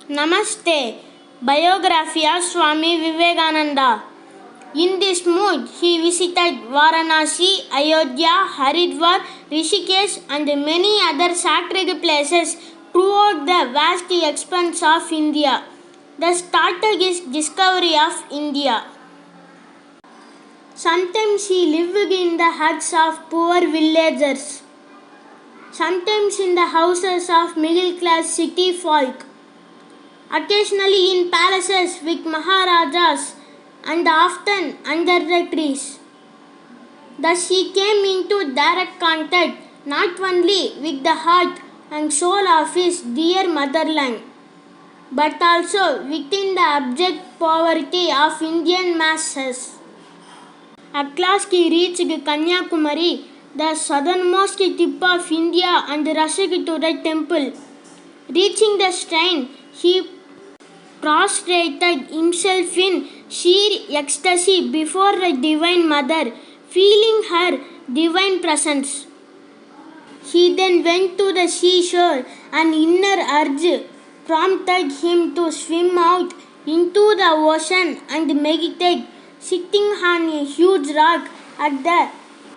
Namaste. Biography of Swami Vivekananda. In this mood, he visited Varanasi, Ayodhya, Haridwar, Rishikesh, and many other sacred places throughout the vast expanse of India. The started his discovery of India. Sometimes he lived in the huts of poor villagers, sometimes in the houses of middle class city folk, occasionally in palaces with Maharajas, and often under the trees. Thus he came into direct contact not only with the heart and soul of his dear motherland, but also within the abject poverty of Indian masses. At last he reached Kanyakumari, the southernmost tip of India, and rushed to the temple. Reaching the shrine, he prostrated himself in sheer ecstasy before the Divine Mother, feeling her divine presence. He then went to the seashore. An inner urge prompted him to swim out into the ocean and meditate, sitting on a huge rock at the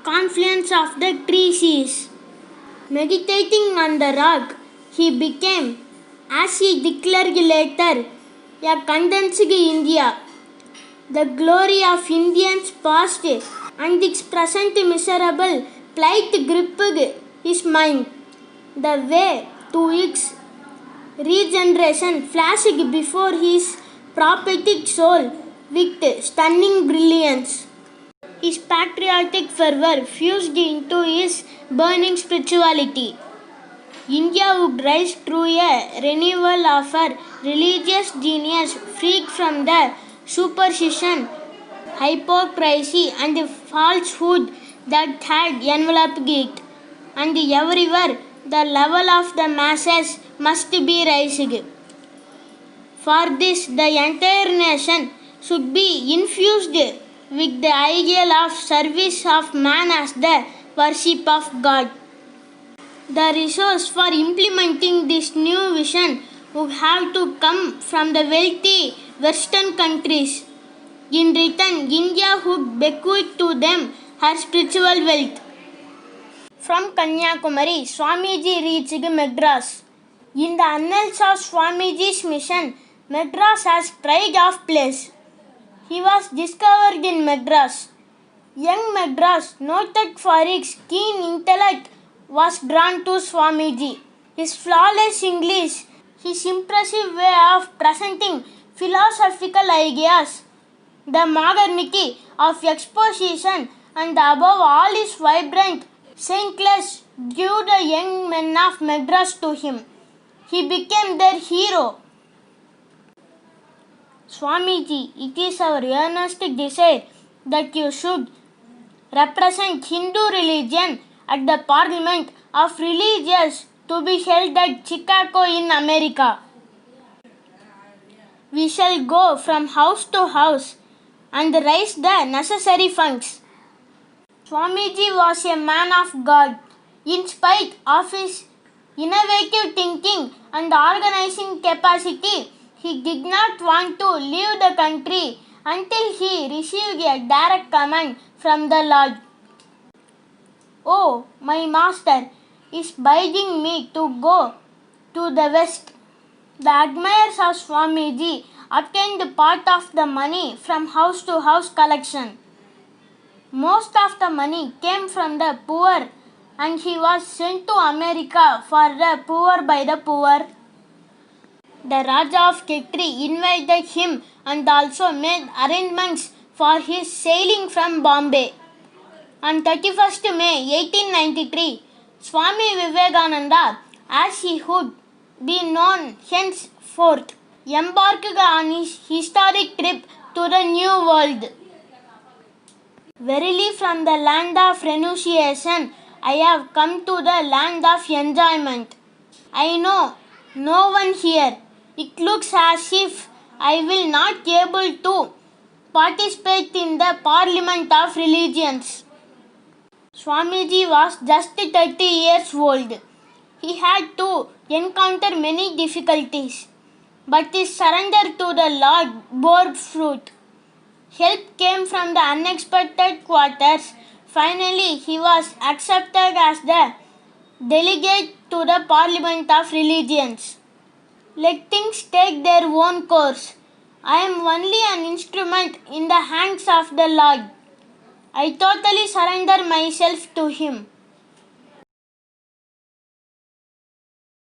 confluence of the three seas. Meditating on the rock, he became, as he declared later, a condensed India. The glory of Indians past and its present miserable plight gripped his mind. The way to its regeneration flashed before his prophetic soul with stunning brilliance. His patriotic fervor fused into his burning spirituality. India would rise through a renewal of her religious genius, freed from the superstition, hypocrisy, and falsehood that had enveloped it. And everywhere the level of the masses must be raised. For this, the entire nation should be infused with the ideal of service of man as the worship of God. The resource for implementing this new vision would have to come from the wealthy Western countries. In return, India would bequeath to them her spiritual wealth. From Kanyakumari, Swamiji reached Madras. In the annals of Swamiji's mission, Madras has pride of place. He was discovered in Madras. Young Madras, noted for its keen intellect, was drawn to Swamiji. His flawless English, his impressive way of presenting philosophical ideas, the modernity of exposition, and above all his vibrant saintliness drew the young men of Madras to him. He became their hero. Swamiji, it is our earnest desire that you should represent Hindu religion at the Parliament of Religious to be held at Chicago in America. We shall go from house to house and raise the necessary funds. Swamiji was a man of God. In spite of his innovative thinking and organizing capacity, he did not want to leave the country until he received a direct command from the Lord. Oh, my master is bidding me to go to the west. The admirers of Swamiji obtained part of the money from house to house collection. Most of the money came from the poor, and he was sent to America for the poor by the poor. The Raja of Khetri invited him and also made arrangements for his sailing from Bombay. On 31st May 1893, Swami Vivekananda, as he would be known henceforth, embarked on his historic trip to the New World. Verily, from the land of renunciation, I have come to the land of enjoyment. I know no one here. It looks as if I will not be able to participate in the Parliament of Religions. Swamiji was just 30 years old. He had to encounter many difficulties. But his surrender to the Lord bore fruit. Help came from the unexpected quarters. Finally, he was accepted as the delegate to the Parliament of Religions. Let things take their own course. I am only an instrument in the hands of the Lord. I totally surrender myself to Him.